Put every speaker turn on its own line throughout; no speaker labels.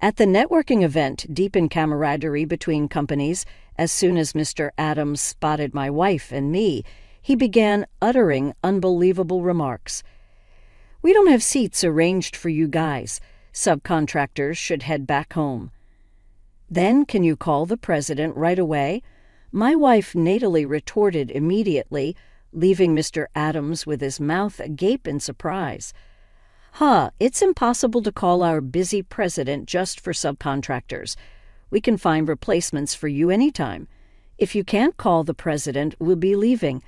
At the networking event, deep in camaraderie between companies, as soon as Mr. Adams spotted my wife and me, he began uttering unbelievable remarks. "We don't have seats arranged for you guys. Subcontractors should head back home." "Then can you call the president right away?" My wife natally retorted immediately, leaving Mr. Adams with his mouth agape in surprise. It's impossible to call our busy president just for subcontractors. We can find replacements for you anytime. If you can't call the president, we'll be leaving."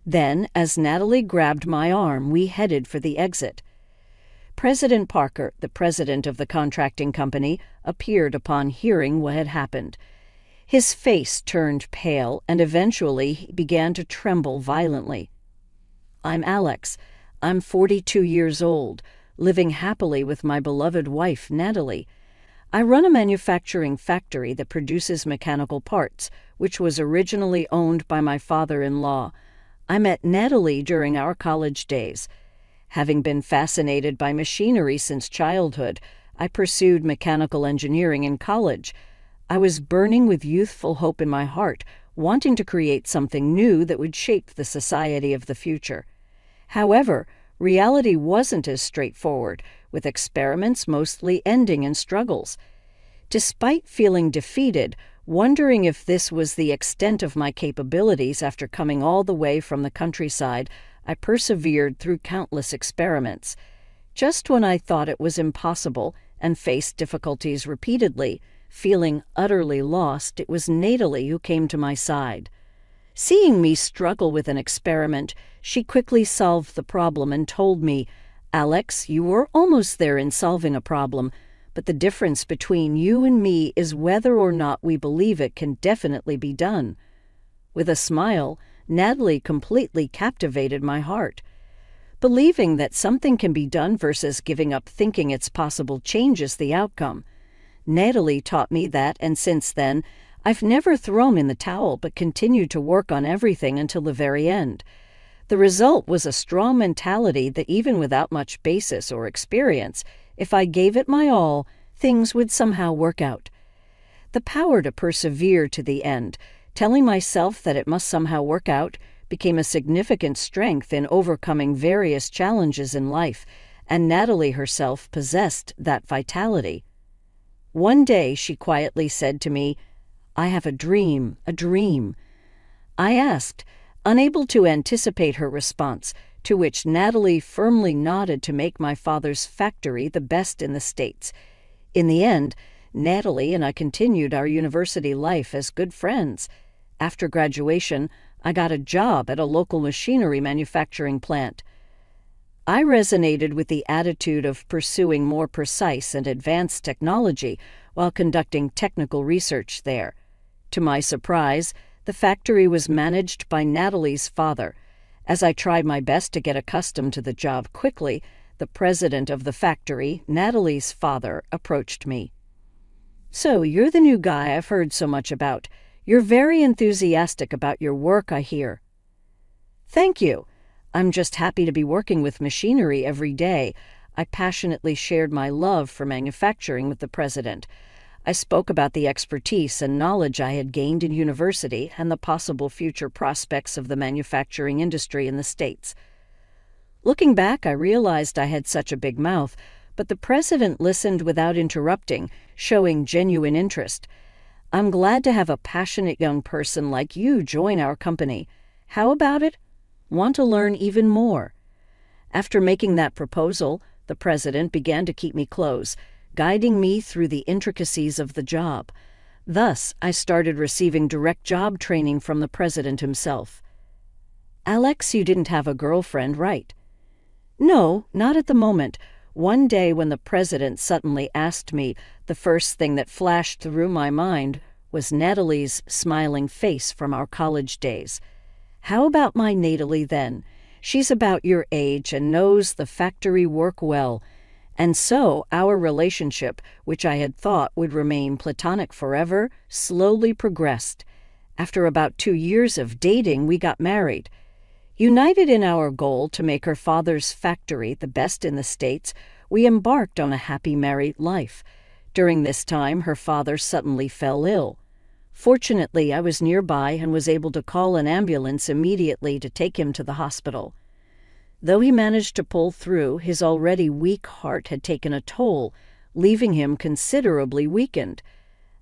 Then, as Natalie grabbed my arm, we headed for the exit. President Parker, the president of the contracting company, appeared upon hearing what had happened. His face turned pale, and eventually he began to tremble violently. "I'm Alex. I'm 42 years old, living happily with my beloved wife, Natalie. I run a manufacturing factory that produces mechanical parts, which was originally owned by my father-in-law. I met Natalie during our college days. Having been fascinated by machinery since childhood, I pursued mechanical engineering in college. I was burning with youthful hope in my heart, wanting to create something new that would shape the society of the future. However, reality wasn't as straightforward, with experiments mostly ending in struggles. Despite feeling defeated, wondering if this was the extent of my capabilities after coming all the way from the countryside, I persevered through countless experiments. Just when I thought it was impossible and faced difficulties repeatedly, feeling utterly lost, it was Natalie who came to my side. Seeing me struggle with an experiment, she quickly solved the problem and told me, "Alex, you were almost there in solving a problem, but the difference between you and me is whether or not we believe it can definitely be done." With a smile, Natalie completely captivated my heart. Believing that something can be done versus giving up thinking it's possible changes the outcome. Natalie taught me that, and since then, I've never thrown in the towel but continued to work on everything until the very end. The result was a strong mentality that even without much basis or experience, if I gave it my all, things would somehow work out. The power to persevere to the end, telling myself that it must somehow work out, became a significant strength in overcoming various challenges in life, and Natalie herself possessed that vitality. One day she quietly said to me, "I have a dream, a dream." I asked, unable to anticipate her response, to which Natalie firmly nodded to make my father's factory the best in the States. In the end, Natalie and I continued our university life as good friends. After graduation, I got a job at a local machinery manufacturing plant. I resonated with the attitude of pursuing more precise and advanced technology while conducting technical research there. To my surprise, the factory was managed by Natalie's father. As I tried my best to get accustomed to the job quickly, the president of the factory, Natalie's father, approached me. "So, you're the new guy I've heard so much about. You're very enthusiastic about your work, I hear." "Thank you. I'm just happy to be working with machinery every day." I passionately shared my love for manufacturing with the president. I spoke about the expertise and knowledge I had gained in university and the possible future prospects of the manufacturing industry in the States. Looking back, I realized I had such a big mouth, but the president listened without interrupting, showing genuine interest. "I'm glad to have a passionate young person like you join our company. How about it? Want to learn even more?" After making that proposal, the president began to keep me close, guiding me through the intricacies of the job. Thus, I started receiving direct job training from the president himself. "Alex, you didn't have a girlfriend, right?" "No, not at the moment." One day when the president suddenly asked me, the first thing that flashed through my mind was Natalie's smiling face from our college days. "How about my Natalie then? She's about your age and knows the factory work well." And so our relationship, which I had thought would remain platonic forever, slowly progressed. After about 2 years of dating, we got married. United in our goal to make her father's factory the best in the States, we embarked on a happy married life. During this time, her father suddenly fell ill. Fortunately, I was nearby and was able to call an ambulance immediately to take him to the hospital. Though he managed to pull through, his already weak heart had taken a toll, leaving him considerably weakened.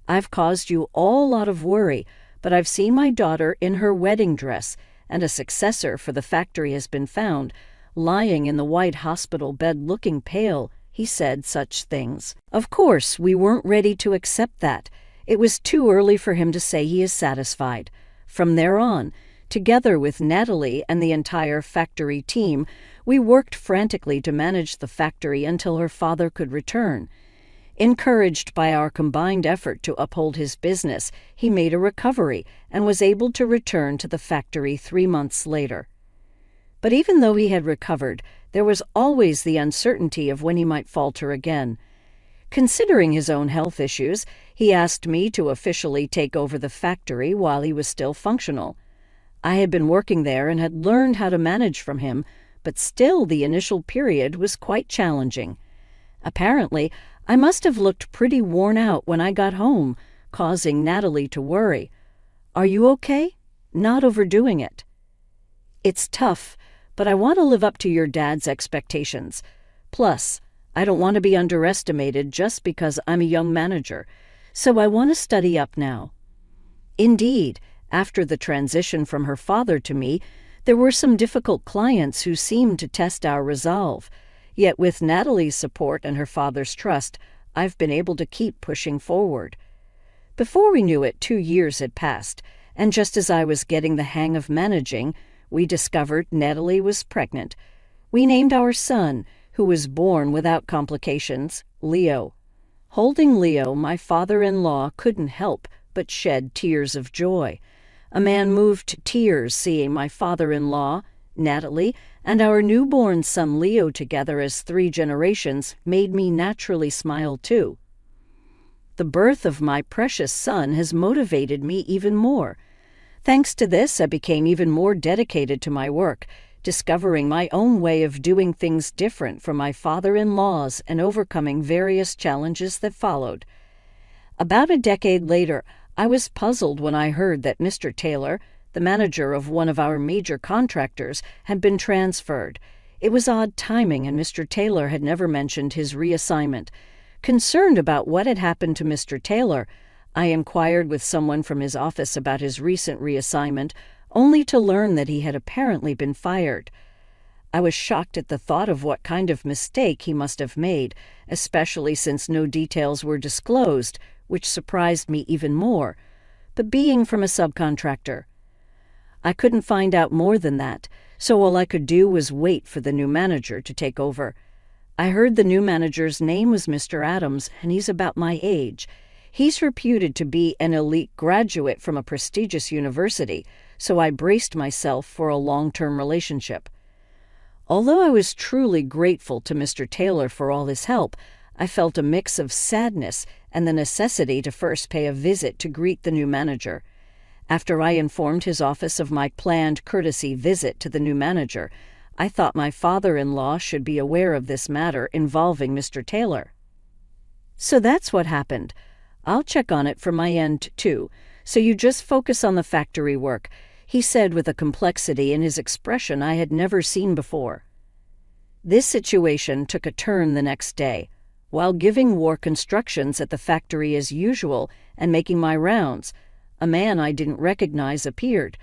I've caused you all a lot of worry, but I've seen my daughter in her wedding dress, and a successor for the factory has been found, lying in the white hospital bed looking pale. He said such things. Of course, we weren't ready to accept that. It was too early for him to say he is satisfied. From there on, together with Natalie and the entire factory team, we worked frantically to manage the factory until her father could return. Encouraged by our combined effort to uphold his business, he made a recovery and was able to return to the factory 3 months later. But even though he had recovered, there was always the uncertainty of when he might falter again. Considering his own health issues, he asked me to officially take over the factory while he was still functional. I had been working there and had learned how to manage from him, but still the initial period was quite challenging. Apparently, I must have looked pretty worn out when I got home, causing Natalie to worry. "Are you okay? Not overdoing it?" "It's tough, but I want to live up to your dad's expectations. Plus, I don't want to be underestimated just because I'm a young manager, so I want to study up now." Indeed, after the transition from her father to me, there were some difficult clients who seemed to test our resolve. Yet with Natalie's support and her father's trust, I've been able to keep pushing forward. Before we knew it, 2 years had passed, and just as I was getting the hang of managing, we discovered Natalie was pregnant. We named our son, who was born without complications, Leo. Holding Leo, my father-in-law couldn't help but shed tears of joy. A man moved to tears seeing my father-in-law, Natalie, and our newborn son Leo together as 3 generations made me naturally smile too. The birth of my precious son has motivated me even more. Thanks to this, I became even more dedicated to my work, discovering my own way of doing things different from my father-in-law's and overcoming various challenges that followed. About a decade later, I was puzzled when I heard that Mr. Taylor, the manager of one of our major contractors, had been transferred. It was odd timing, and Mr. Taylor had never mentioned his reassignment. Concerned about what had happened to Mr. Taylor, I inquired with someone from his office about his recent reassignment, only to learn that he had apparently been fired. I was shocked at the thought of what kind of mistake he must have made, especially since no details were disclosed, which surprised me even more. But being from a subcontractor, I couldn't find out more than that, so all I could do was wait for the new manager to take over. I heard the new manager's name was Mr. Adams, and he's about my age. He's reputed to be an elite graduate from a prestigious university, so I braced myself for a long-term relationship. Although I was truly grateful to Mr. Taylor for all his help, I felt a mix of sadness and the necessity to first pay a visit to greet the new manager. After I informed his office of my planned courtesy visit to the new manager, I thought my father-in-law should be aware of this matter involving Mr. Taylor. "So that's what happened. I'll check on it from my end, too, so you just focus on the factory work," he said with a complexity in his expression I had never seen before. This situation took a turn the next day. While giving work instructions at the factory as usual and making my rounds, a man I didn't recognize appeared.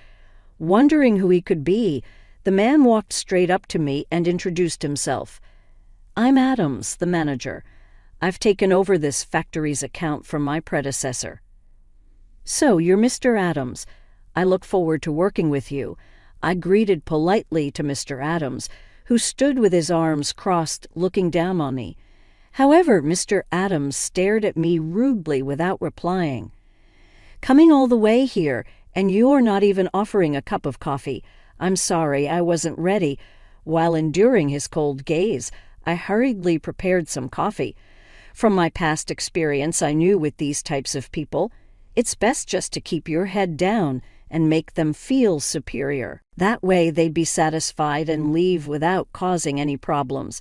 Wondering who he could be, the man walked straight up to me and introduced himself. "I'm Adams, the manager. I've taken over this factory's account from my predecessor." "So you're Mr. Adams. I look forward to working with you." I greeted politely to Mr. Adams, who stood with his arms crossed looking down on me. However, Mr. Adams stared at me rudely without replying. "Coming all the way here, and you're not even offering a cup of coffee. I'm sorry, I wasn't ready." While enduring his cold gaze, I hurriedly prepared some coffee. From my past experience, I knew with these types of people, it's best just to keep your head down and make them feel superior. That way they'd be satisfied and leave without causing any problems.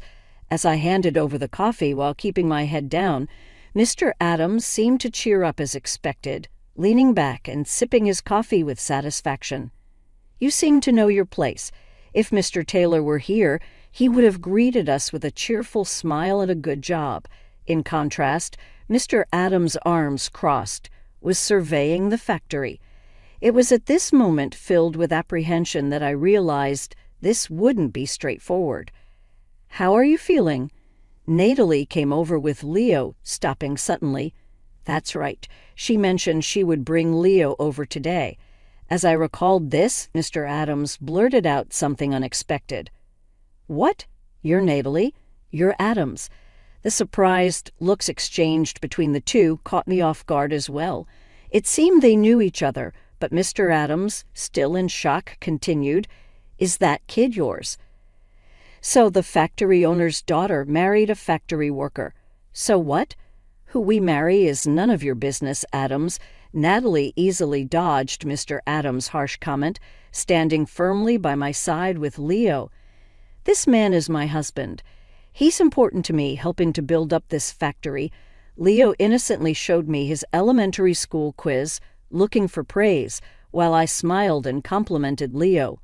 As I handed over the coffee while keeping my head down, Mr. Adams seemed to cheer up as expected, leaning back and sipping his coffee with satisfaction. "You seem to know your place. If Mr. Taylor were here, he would have greeted us with a cheerful smile and a good job." In contrast, Mr. Adams' arms crossed, was surveying the factory. It was at this moment, filled with apprehension, that I realized this wouldn't be straightforward. "How are you feeling?" Natalie came over with Leo, stopping suddenly. That's right. She mentioned she would bring Leo over today. As I recalled this, Mr. Adams blurted out something unexpected. "What? You're Natalie? You're Adams." The surprised looks exchanged between the two caught me off guard as well. It seemed they knew each other, but Mr. Adams, still in shock, continued, "Is that kid yours?" "So the factory owner's daughter married a factory worker. So what? Who we marry is none of your business, Adams." Natalie easily dodged Mr. Adams' harsh comment, standing firmly by my side with Leo. "This man is my husband. He's important to me, helping to build up this factory." Leo innocently showed me his elementary school quiz, looking for praise, while I smiled and complimented Leo.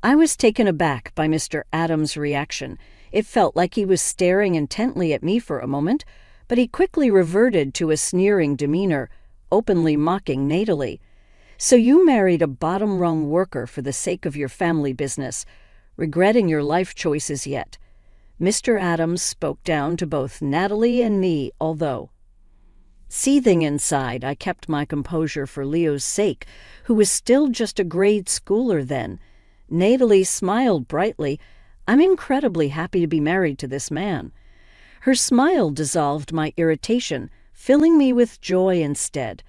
I was taken aback by Mr. Adams' reaction. It felt like he was staring intently at me for a moment, but he quickly reverted to a sneering demeanor, openly mocking Natalie. "So you married a bottom-rung worker for the sake of your family business, regretting your life choices yet?" Mr. Adams spoke down to both Natalie and me, although. Seething inside, I kept my composure for Leo's sake, who was still just a grade schooler then. Natalie smiled brightly. "I'm incredibly happy to be married to this man." Her smile dissolved my irritation, filling me with joy instead.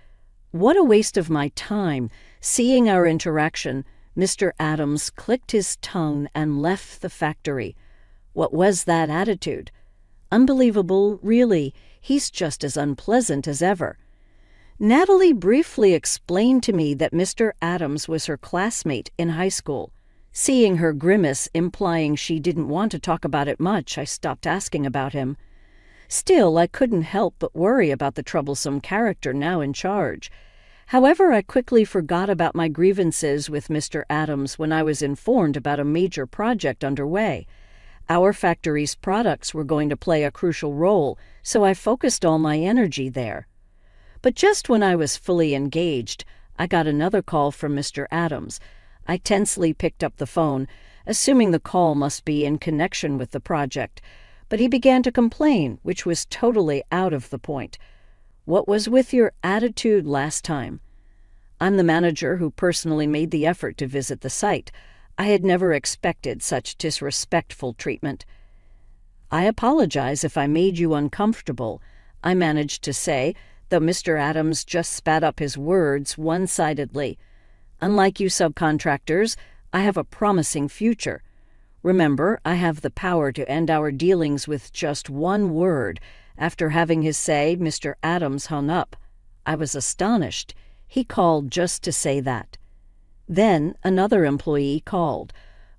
What a waste of my time. Seeing our interaction, Mr. Adams clicked his tongue and left the factory. What was that attitude? Unbelievable, really. He's just as unpleasant as ever. Natalie briefly explained to me that Mr. Adams was her classmate in high school. Seeing her grimace, implying she didn't want to talk about it much, I stopped asking about him. Still, I couldn't help but worry about the troublesome character now in charge. However, I quickly forgot about my grievances with Mr. Adams when I was informed about a major project underway. Our factory's products were going to play a crucial role, so I focused all my energy there. But just when I was fully engaged, I got another call from Mr. Adams. I tensely picked up the phone, assuming the call must be in connection with the project, but he began to complain, which was totally out of the point. "What was with your attitude last time?" I'm the manager who personally made the effort to visit the site. I had never expected such disrespectful treatment. "I apologize if I made you uncomfortable," I managed to say, though Mr. Adams just spat up his words one-sidedly. "Unlike you subcontractors, I have a promising future. Remember, I have the power to end our dealings with just one word." After having his say, Mr. Adams hung up. I was astonished. He called just to say that. Then another employee called.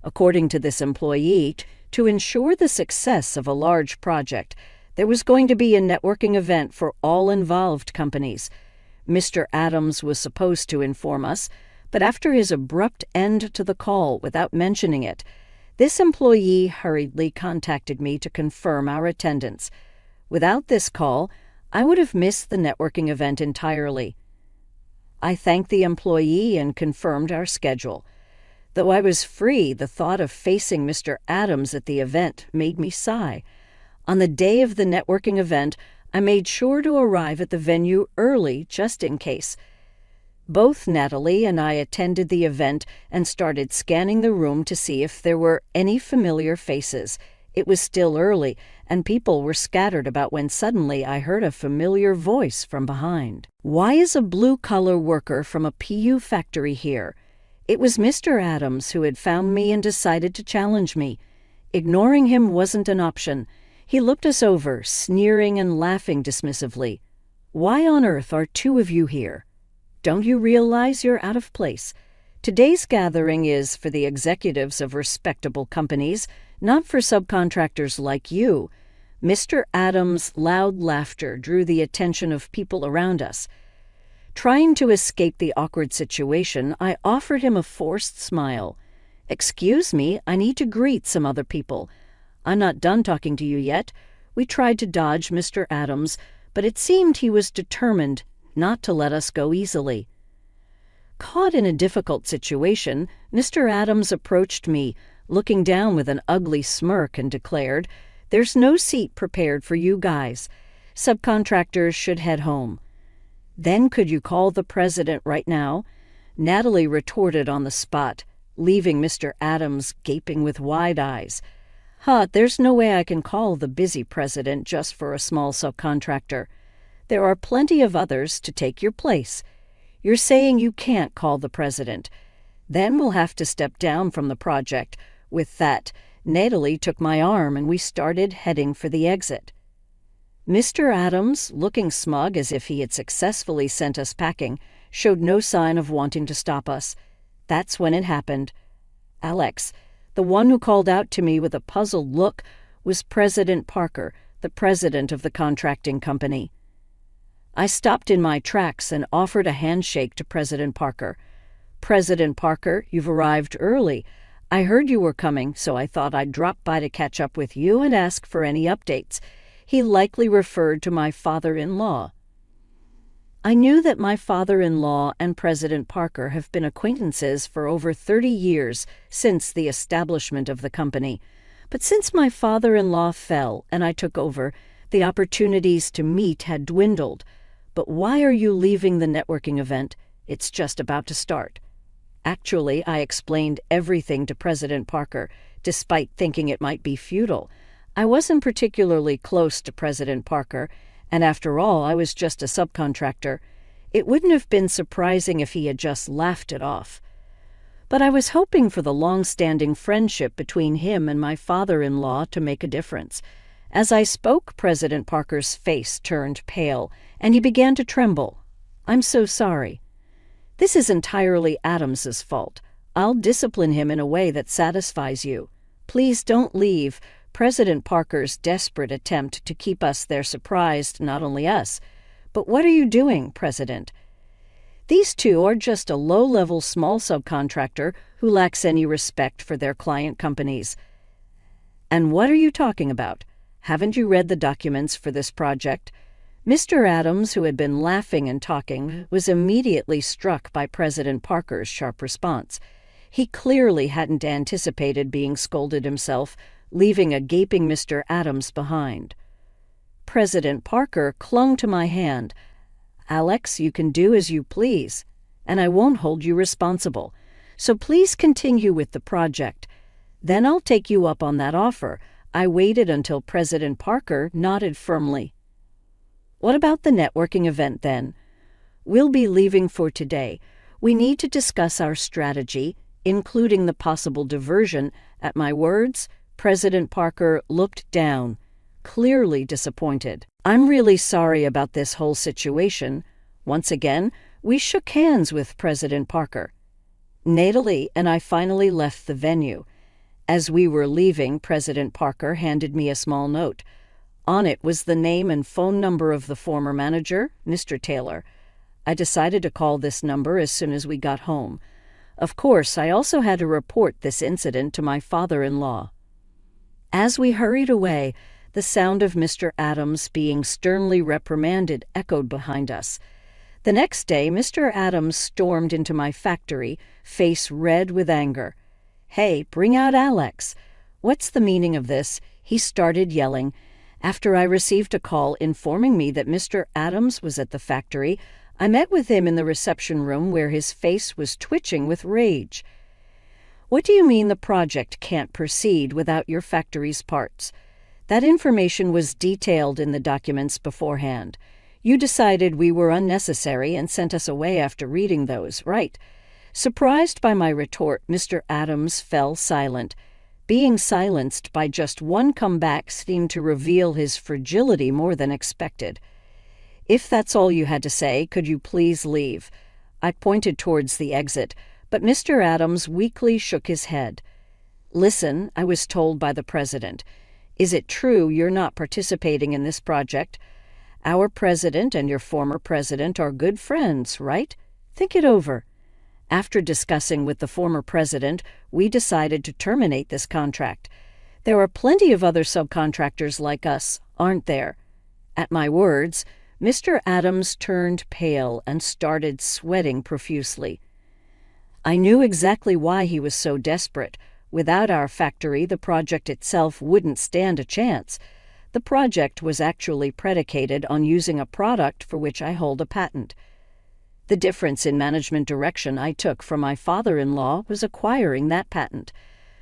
According to this employee, to ensure the success of a large project, there was going to be a networking event for all involved companies. Mr. Adams was supposed to inform us, but after his abrupt end to the call without mentioning it, this employee hurriedly contacted me to confirm our attendance. Without this call, I would have missed the networking event entirely. I thanked the employee and confirmed our schedule. Though I was free, the thought of facing Mr. Adams at the event made me sigh. On the day of the networking event, I made sure to arrive at the venue early just in case. Both Natalie and I attended the event and started scanning the room to see if there were any familiar faces. It was still early, and people were scattered about when suddenly I heard a familiar voice from behind. "Why is a blue-collar worker from a PU factory here?" It was Mr. Adams who had found me and decided to challenge me. Ignoring him wasn't an option. He looked us over, sneering and laughing dismissively. "Why on earth are two of you here? Don't you realize you're out of place? Today's gathering is for the executives of respectable companies, not for subcontractors like you." Mr. Adams' loud laughter drew the attention of people around us. Trying to escape the awkward situation, I offered him a forced smile. "Excuse me, I need to greet some other people. I'm not done talking to you yet." We tried to dodge Mr. Adams, but it seemed he was determined not to let us go easily. Caught in a difficult situation, Mr. Adams approached me, looking down with an ugly smirk, and declared, "There's no seat prepared for you guys. Subcontractors should head home." "Then could you call the president right now?" Natalie retorted on the spot, leaving Mr. Adams gaping with wide eyes. There's no way I can call the busy president just for a small subcontractor. There are plenty of others to take your place. You're saying you can't call the president. Then we'll have to step down from the project." With that, Natalie took my arm and we started heading for the exit. Mr. Adams, looking smug as if he had successfully sent us packing, showed no sign of wanting to stop us. That's when it happened. Alex, the one who called out to me with a puzzled look, was President Parker, the president of the contracting company. I stopped in my tracks and offered a handshake to President Parker. "President Parker, you've arrived early. I heard you were coming, so I thought I'd drop by to catch up with you and ask for any updates." He likely referred to my father-in-law. I knew that my father-in-law and President Parker have been acquaintances for over 30 years since the establishment of the company. But since my father-in-law fell and I took over, the opportunities to meet had dwindled. "But why are you leaving the networking event? It's just about to start." Actually, I explained everything to President Parker, despite thinking it might be futile. I wasn't particularly close to President Parker, and after all, I was just a subcontractor. It wouldn't have been surprising if he had just laughed it off. But I was hoping for the long-standing friendship between him and my father-in-law to make a difference. As I spoke, President Parker's face turned pale, and he began to tremble. "I'm so sorry. This is entirely Adams's fault. I'll discipline him in a way that satisfies you. Please don't leave." President Parker's desperate attempt to keep us there surprised not only us. "But what are you doing, President?" "These two are just a low-level small subcontractor who lacks any respect for their client companies." "And what are you talking about? Haven't you read the documents for this project?" Mr. Adams, who had been laughing and talking, was immediately struck by President Parker's sharp response. He clearly hadn't anticipated being scolded himself, leaving a gaping Mr. Adams behind. President Parker clung to my hand. "Alex, you can do as you please, and I won't hold you responsible. So please continue with the project. Then I'll take you up on that offer." I waited until President Parker nodded firmly. "What about the networking event, then?" "We'll be leaving for today. We need to discuss our strategy, including the possible diversion." At my words, President Parker looked down, clearly disappointed. "I'm really sorry about this whole situation." Once again, we shook hands with President Parker. Natalie and I finally left the venue. As we were leaving, President Parker handed me a small note. On it was the name and phone number of the former manager, Mr. Taylor. I decided to call this number as soon as we got home. Of course, I also had to report this incident to my father-in-law. As we hurried away, the sound of Mr. Adams being sternly reprimanded echoed behind us. The next day, Mr. Adams stormed into my factory, face red with anger. "Hey, bring out Alex." "What's the meaning of this?" he started yelling. After I received a call informing me that Mr. Adams was at the factory, I met with him in the reception room where his face was twitching with rage. "What do you mean the project can't proceed without your factory's parts?" That information was detailed in the documents beforehand. You decided we were unnecessary and sent us away after reading those, right? Surprised by my retort, Mr. Adams fell silent. Being silenced by just one comeback seemed to reveal his fragility more than expected. "If that's all you had to say, could you please leave?" I pointed towards the exit, but Mr. Adams weakly shook his head. "Listen," I was told by the president. Is it true you're not participating in this project? Our president and your former president are good friends, right? Think it over. After discussing with the former president, we decided to terminate this contract. There are plenty of other subcontractors like us, aren't there? At my words, Mr. Adams turned pale and started sweating profusely. I knew exactly why he was so desperate. Without our factory, the project itself wouldn't stand a chance. The project was actually predicated on using a product for which I hold a patent. The difference in management direction I took from my father-in-law was acquiring that patent.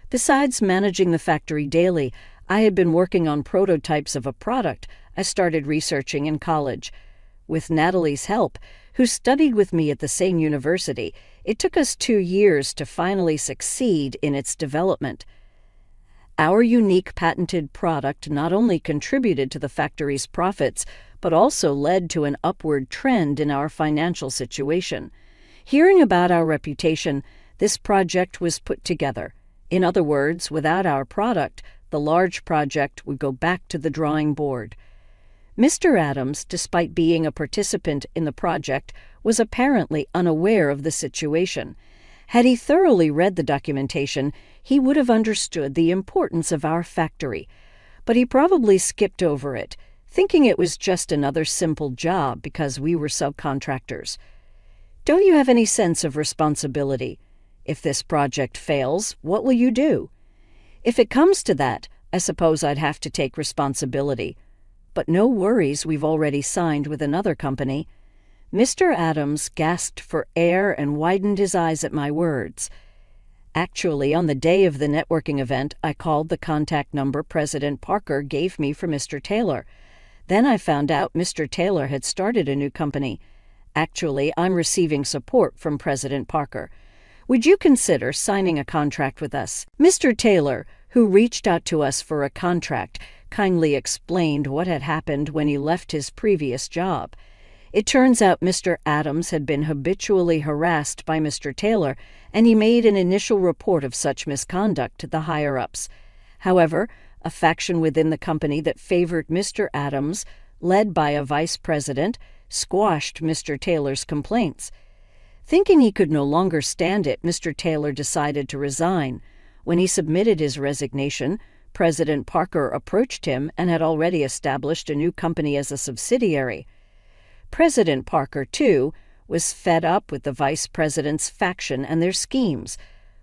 Besides managing the factory daily, I had been working on prototypes of a product I started researching in college. With Natalie's help, who studied with me at the same university, it took us 2 years to finally succeed in its development. Our unique patented product not only contributed to the factory's profits, but also led to an upward trend in our financial situation. Hearing about our reputation, this project was put together. In other words, without our product, the large project would go back to the drawing board. Mr. Adams, despite being a participant in the project, was apparently unaware of the situation. Had he thoroughly read the documentation, he would have understood the importance of our factory, but he probably skipped over it, thinking it was just another simple job because we were subcontractors. Don't you have any sense of responsibility? If this project fails, what will you do? If it comes to that, I suppose I'd have to take responsibility. But no worries, we've already signed with another company. Mr. Adams gasped for air and widened his eyes at my words. Actually, on the day of the networking event, I called the contact number President Parker gave me for Mr. Taylor. Then I found out Mr. Taylor had started a new company. Actually, I'm receiving support from President Parker. Would you consider signing a contract with us? Mr. Taylor, who reached out to us for a contract, kindly explained what had happened when he left his previous job. It turns out Mr. Adams had been habitually harassed by Mr. Taylor, and he made an initial report of such misconduct to the higher-ups. However, a faction within the company that favored Mr. Adams, led by a vice president, squashed Mr. Taylor's complaints. Thinking he could no longer stand it, Mr. Taylor decided to resign. When he submitted his resignation, President Parker approached him and had already established a new company as a subsidiary. President Parker, too, was fed up with the vice president's faction and their schemes,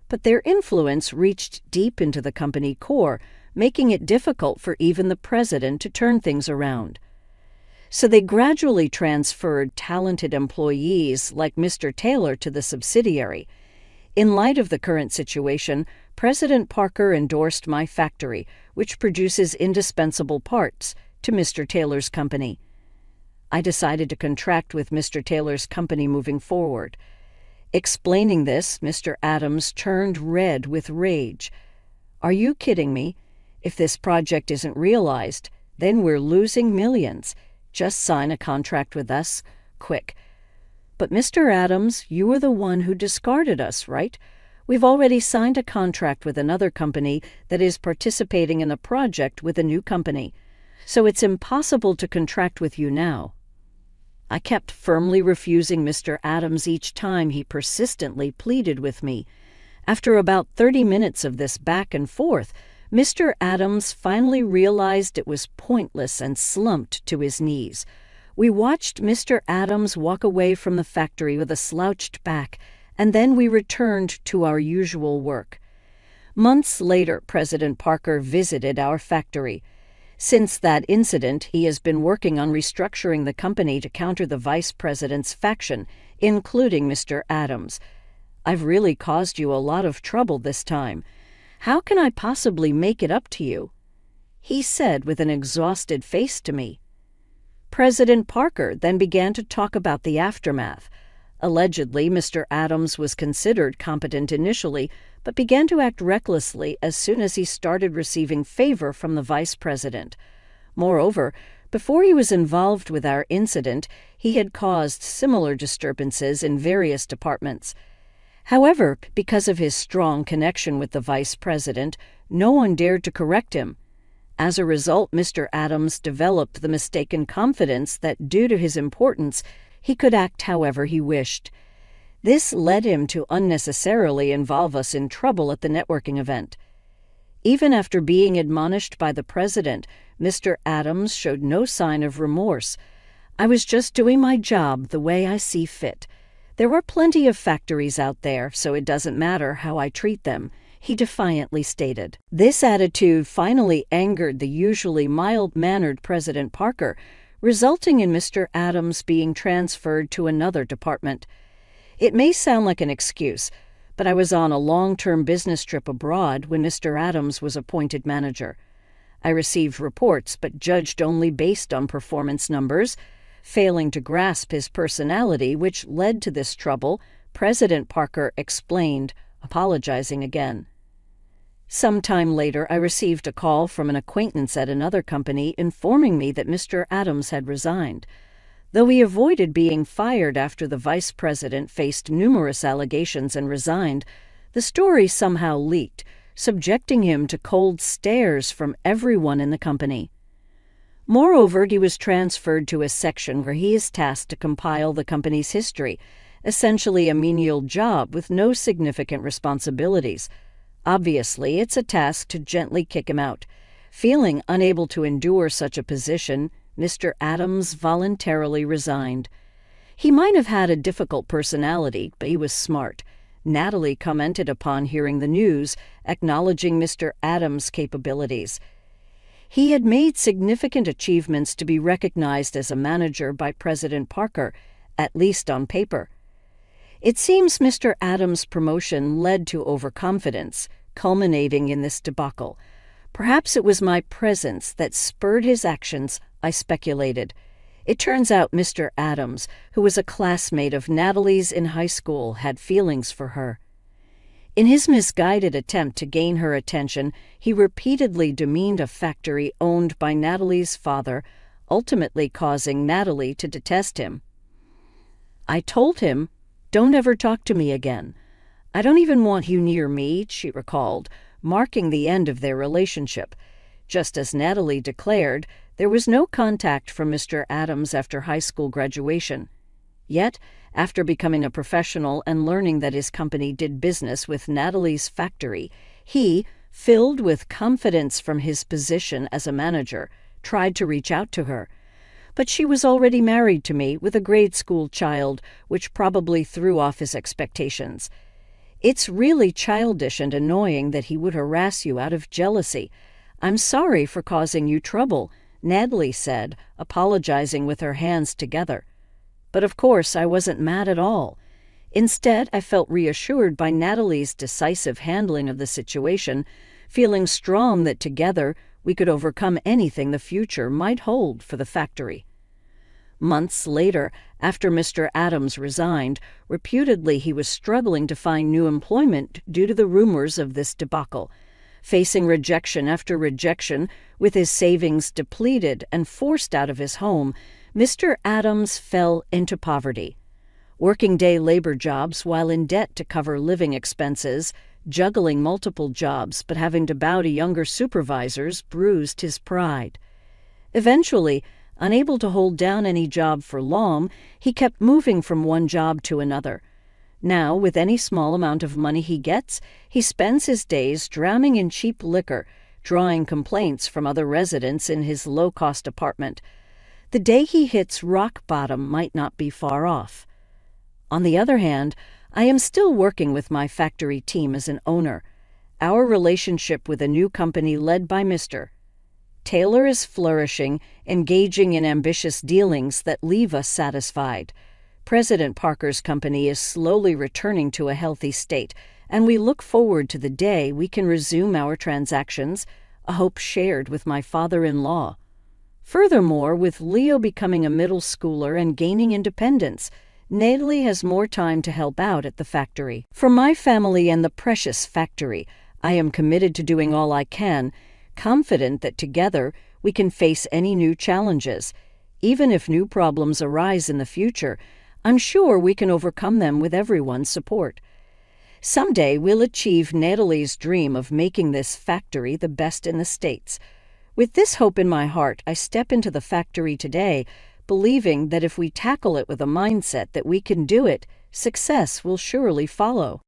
but their influence reached deep into the company core, making it difficult for even the president to turn things around. So they gradually transferred talented employees like Mr. Taylor to the subsidiary. In light of the current situation, President Parker endorsed my factory, which produces indispensable parts, to Mr. Taylor's company. I decided to contract with Mr. Taylor's company moving forward. Explaining this, Mr. Adams turned red with rage. Are you kidding me? If this project isn't realized, then we're losing millions. Just sign a contract with us, quick. But Mr. Adams, you were the one who discarded us, right? We've already signed a contract with another company that is participating in the project with a new company, so it's impossible to contract with you now. I kept firmly refusing Mr. Adams each time he persistently pleaded with me. After about 30 minutes of this back and forth, Mr. Adams finally realized it was pointless and slumped to his knees. We watched Mr. Adams walk away from the factory with a slouched back, and then we returned to our usual work. Months later, President Parker visited our factory. Since that incident, he has been working on restructuring the company to counter the vice president's faction, including Mr. Adams. I've really caused you a lot of trouble this time. How can I possibly make it up to you? He said with an exhausted face to me. President Parker then began to talk about the aftermath. Allegedly, Mr. Adams was considered competent initially, but began to act recklessly as soon as he started receiving favor from the vice president. Moreover, before he was involved with our incident, he had caused similar disturbances in various departments. However, because of his strong connection with the vice president, no one dared to correct him. As a result, Mr. Adams developed the mistaken confidence that due to his importance, he could act however he wished. This led him to unnecessarily involve us in trouble at the networking event. Even after being admonished by the president, Mr. Adams showed no sign of remorse. "I was just doing my job the way I see fit. There are plenty of factories out there, so it doesn't matter how I treat them," he defiantly stated. This attitude finally angered the usually mild-mannered President Parker, resulting in Mr. Adams being transferred to another department. It may sound like an excuse, but I was on a long-term business trip abroad when Mr. Adams was appointed manager. I received reports but judged only based on performance numbers. Failing to grasp his personality, which led to this trouble, President Parker explained, apologizing again. Some time later, I received a call from an acquaintance at another company informing me that Mr. Adams had resigned. Though he avoided being fired after the vice president faced numerous allegations and resigned, the story somehow leaked, subjecting him to cold stares from everyone in the company. Moreover, he was transferred to a section where he is tasked to compile the company's history, essentially a menial job with no significant responsibilities. Obviously, it's a task to gently kick him out. Feeling unable to endure such a position, Mr. Adams voluntarily resigned. He might have had a difficult personality, but he was smart. Natalie commented upon hearing the news, acknowledging Mr. Adams' capabilities. He had made significant achievements to be recognized as a manager by President Parker, at least on paper. It seems Mr. Adams' promotion led to overconfidence, culminating in this debacle. Perhaps it was my presence that spurred his actions, I speculated. It turns out Mr. Adams, who was a classmate of Natalie's in high school, had feelings for her. In his misguided attempt to gain her attention, he repeatedly demeaned a factory owned by Natalie's father, ultimately causing Natalie to detest him. "I told him, 'Don't ever talk to me again. I don't even want you near me,'" she recalled, marking the end of their relationship. Just as Natalie declared, there was no contact from Mr. Adams after high school graduation. Yet, after becoming a professional and learning that his company did business with Natalie's factory, he, filled with confidence from his position as a manager, tried to reach out to her. But she was already married to me with a grade school child, which probably threw off his expectations. "It's really childish and annoying that he would harass you out of jealousy. I'm sorry for causing you trouble," Natalie said, apologizing with her hands together. But of course, I wasn't mad at all. Instead, I felt reassured by Natalie's decisive handling of the situation, feeling strong that together we could overcome anything the future might hold for the factory. Months later, after Mr. Adams resigned, reputedly he was struggling to find new employment due to the rumors of this debacle. Facing rejection after rejection, with his savings depleted and forced out of his home, Mr. Adams fell into poverty. Working day labor jobs while in debt to cover living expenses, juggling multiple jobs but having to bow to younger supervisors bruised his pride. Eventually, unable to hold down any job for long, he kept moving from one job to another. Now, with any small amount of money he gets, he spends his days drowning in cheap liquor, drawing complaints from other residents in his low-cost apartment. The day he hits rock bottom might not be far off. On the other hand, I am still working with my factory team as an owner. Our relationship with a new company led by Mr. Taylor is flourishing, engaging in ambitious dealings that leave us satisfied. President Parker's company is slowly returning to a healthy state, and we look forward to the day we can resume our transactions, a hope shared with my father-in-law. Furthermore, with Leo becoming a middle schooler and gaining independence, Natalie has more time to help out at the factory. For my family and the precious factory, I am committed to doing all I can, confident that together we can face any new challenges. Even if new problems arise in the future, I'm sure we can overcome them with everyone's support. Someday we'll achieve Natalie's dream of making this factory the best in the States. With this hope in my heart, I step into the factory today, believing that if we tackle it with a mindset that we can do it, success will surely follow.